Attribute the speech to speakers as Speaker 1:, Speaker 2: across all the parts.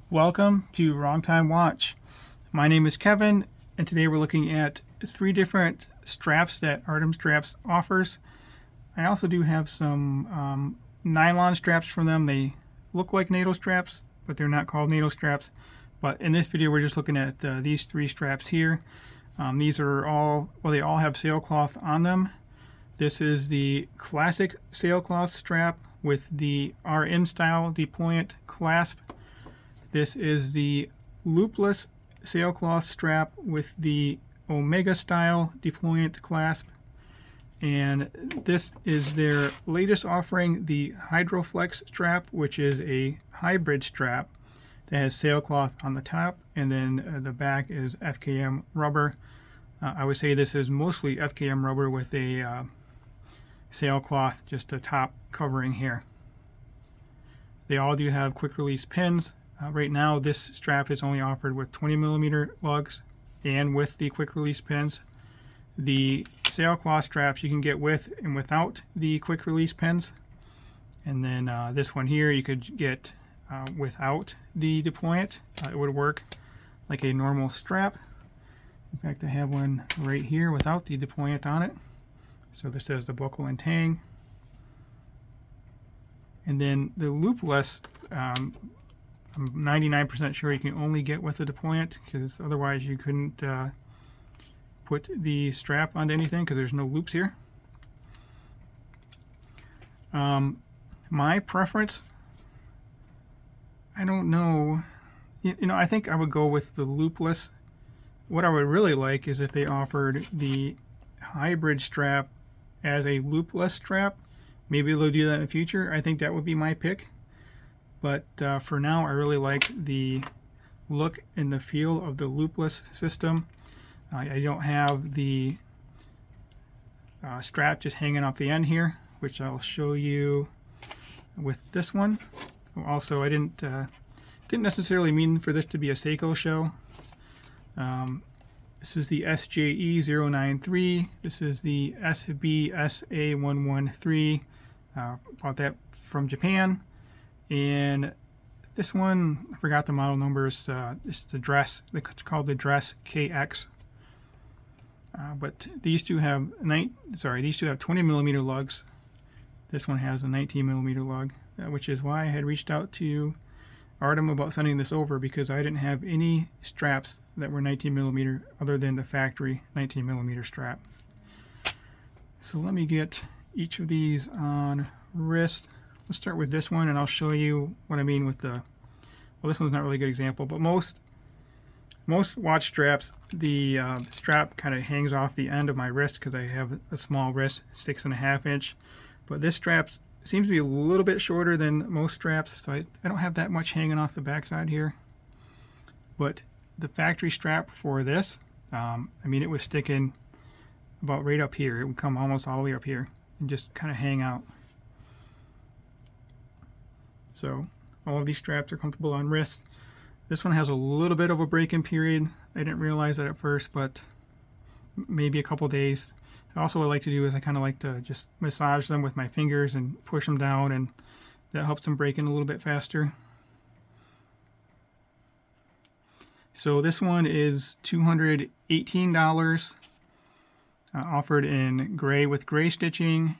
Speaker 1: Welcome to Wrong Time Watch. My name is Kevin, and today we're looking at 3 different straps that Artem Straps offers. I also do have some nylon straps from them. They look like NATO straps, but they're not called NATO straps. But in this video, we're just looking at these 3 straps here. These are all, well, they all have sailcloth on them. This is the Classic Sailcloth strap with the RM style deployant clasp. This is the Loopless Sailcloth strap with the Omega style deployant clasp. And this is their latest offering, the Hydroflex strap, which is a hybrid strap that has sailcloth on the top, and then the back is FKM rubber. I would say this is mostly FKM rubber with a sailcloth, just a top covering here. They all do have quick release pins. Right now this strap is only offered with 20mm lugs and with the quick release pins. The sailcloth straps you can get with and without the quick release pins. And then this one here you could get without the deployant. It would work like a normal strap. In fact, I have one right here without the deployant on it. So this says the buckle and tang. And then the Loopless, I'm 99% sure you can only get with the deployant, because otherwise you couldn't put the strap onto anything because there's no loops here. My preference, I don't know, I think I would go with the Loopless. What I would really like is if they offered the hybrid strap as a loopless strap. Maybe they'll do that in the future. I think that would be my pick. But for now, I really like the look and the feel of the loopless system. I don't have the strap just hanging off the end here, which I'll show you with this one. Also, I didn't necessarily mean for this to be a Seiko show. This is the SJE093. This is the SBSA113. Bought that from Japan. And this one, I forgot the model numbers. It's the dress. It's called the Dress KX. But these two have 20mm lugs. This one has a 19mm lug, which is why I had reached out to Artem about sending this over, because I didn't have any straps that were 19mm other than the factory 19mm strap. So let me get each of these on wrist. Let's start with this one, and I'll show you what I mean with the, well, this one's not really a good example, but most watch straps, the strap kind of hangs off the end of my wrist because I have a small wrist, 6.5 inch. But this strap seems to be a little bit shorter than most straps, so I don't have that much hanging off the backside here. But the factory strap for this, I mean, it was sticking about right up here. It would come almost all the way up here and just kind of hang out. So all of these straps are comfortable on wrist. This one has a little bit of a break-in period. I didn't realize that at first, but maybe a couple days. Also, what I like to do is I kind of like to just massage them with my fingers and push them down, and that helps them break in a little bit faster. So this one is $218, offered in gray with gray stitching,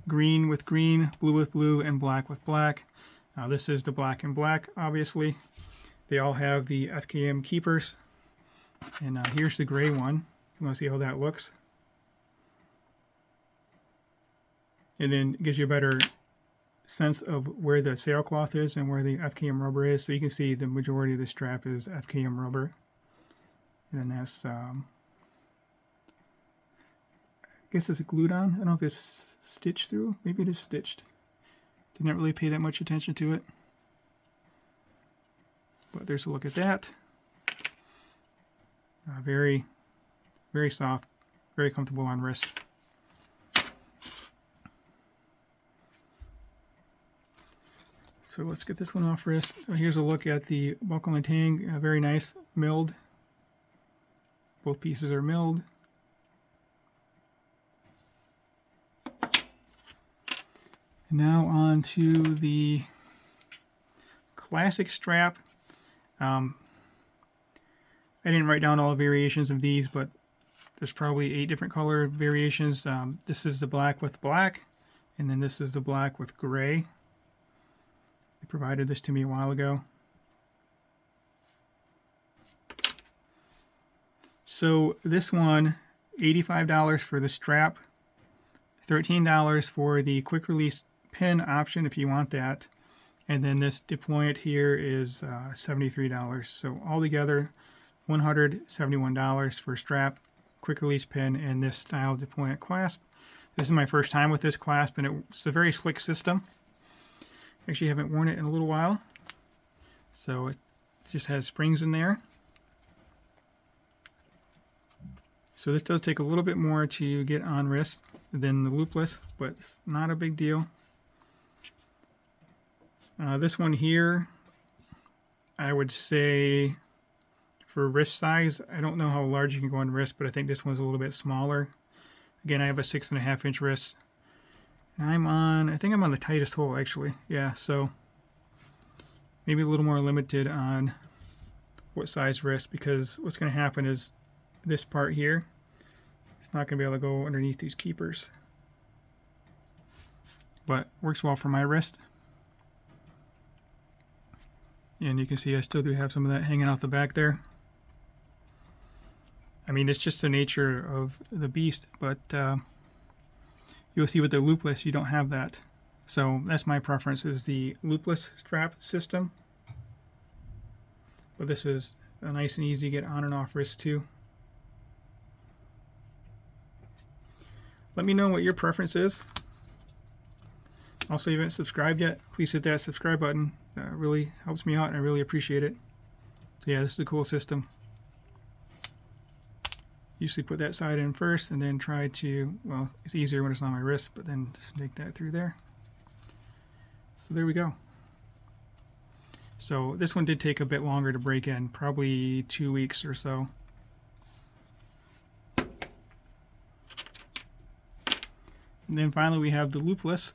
Speaker 1: green with green, blue with blue, and black with black. This is the black and black, obviously. They all have the FKM keepers. And here's the gray one. You want to see how that looks? And then it gives you a better sense of where the sailcloth is and where the FKM rubber is. So you can see the majority of the strap is FKM rubber. And then that's, I guess it's glued on. I don't know if it's stitched through. Maybe it is stitched. Didn't really pay that much attention to it. But there's a look at that. Very, very soft, very comfortable on wrist. So let's get this one off wrist. So here's a look at the buckle and tang. Very nice, milled. Both pieces are milled. Now on to the classic strap. I didn't write down all the variations of these, but there's probably 8 different color variations. This is the black with black, and then this is the black with gray. They provided this to me a while ago. So this one, $85 for the strap, $13 for the quick release pin option if you want that, and then this deployant here is $73. So altogether, $171 for strap, quick release pin, and this style deployant clasp. This is my first time with this clasp, and it's a very slick system. Actually, haven't worn it in a little while, so it just has springs in there. So this does take a little bit more to get on wrist than the Loopless, but it's not a big deal. This one here, I would say for wrist size, I don't know how large you can go on wrist, but I think this one's a little bit smaller. Again, I have a 6.5 inch wrist. And I think I'm on the tightest hole actually. Yeah, so maybe a little more limited on what size wrist, because what's going to happen is this part here, it's not going to be able to go underneath these keepers. But works well for my wrist. And you can see I still do have some of that hanging out the back there. I mean, it's just the nature of the beast, but you'll see with the Loopless you don't have that. So that's my preference, is the Loopless strap system. But this is a nice and easy to get on and off wrist too. Let me know what your preference is. Also, if you haven't subscribed yet, please hit that subscribe button. It really helps me out and I really appreciate it. So yeah, this is a cool system. Usually put that side in first and then try to, well, it's easier when it's on my wrist, but then just make that through there. So there we go. So this one did take a bit longer to break in, probably 2 weeks or so. And then finally we have the Loopless.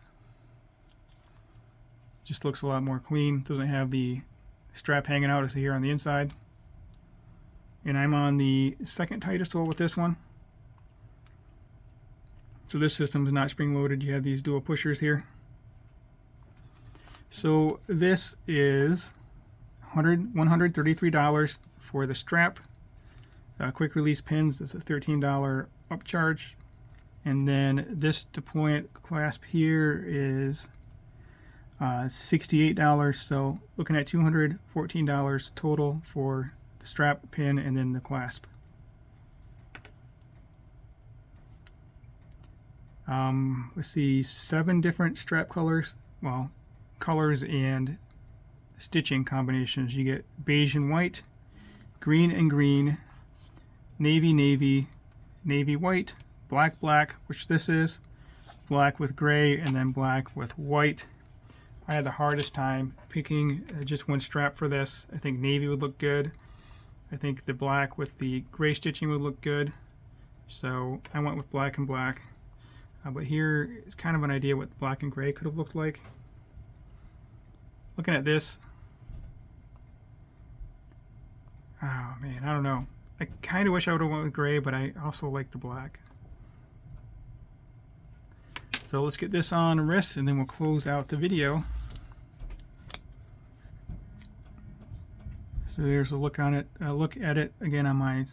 Speaker 1: Just looks a lot more clean. Doesn't have the strap hanging out as here on the inside. And I'm on the second tightest hole with this one. So this system is not spring loaded. You have these dual pushers here. So this is $133 for the strap. Quick release pins is a $13 upcharge. And then this deployant clasp here is $68. So looking at $214 total for the strap, pin, and then the clasp. Let's see, 7 different strap colors. Well, colors and stitching combinations. You get beige and white, green and green, navy, navy, navy white, black, black, which this is, black with gray, and then black with white. I had the hardest time picking just one strap for this. I think navy would look good. I think the black with the gray stitching would look good. So I went with black and black. But here is kind of an idea what black and gray could have looked like. Looking at this, oh man, I don't know. I kind of wish I would have went with gray, but I also like the black. So let's get this on wrist and then we'll close out the video. So there's a look on it. Look at it again on my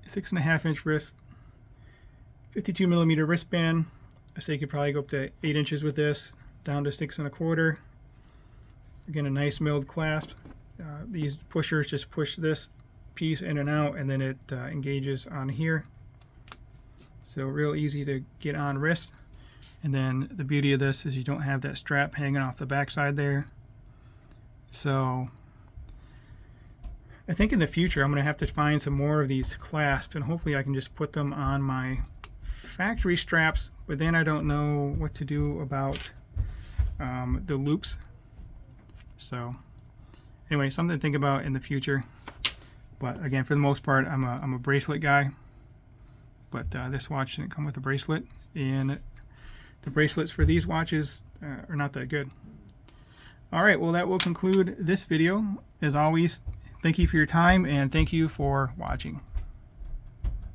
Speaker 1: 6.5 inch wrist, 52 millimeter wristband. I say you could probably go up to 8 inches with this, down to 6.25. Again, a nice milled clasp. These pushers just push this piece in and out, and then it engages on here. So real easy to get on wrist. And then the beauty of this is you don't have that strap hanging off the backside there. So I think in the future I'm going to have to find some more of these clasps, and hopefully I can just put them on my factory straps, but then I don't know what to do about the loops. So anyway, something to think about in the future. But again, for the most part, I'm a bracelet guy. But this watch didn't come with a bracelet, and the bracelets for these watches are not that good. Alright, well that will conclude this video. As always, Thank you for your time, and thank you for watching.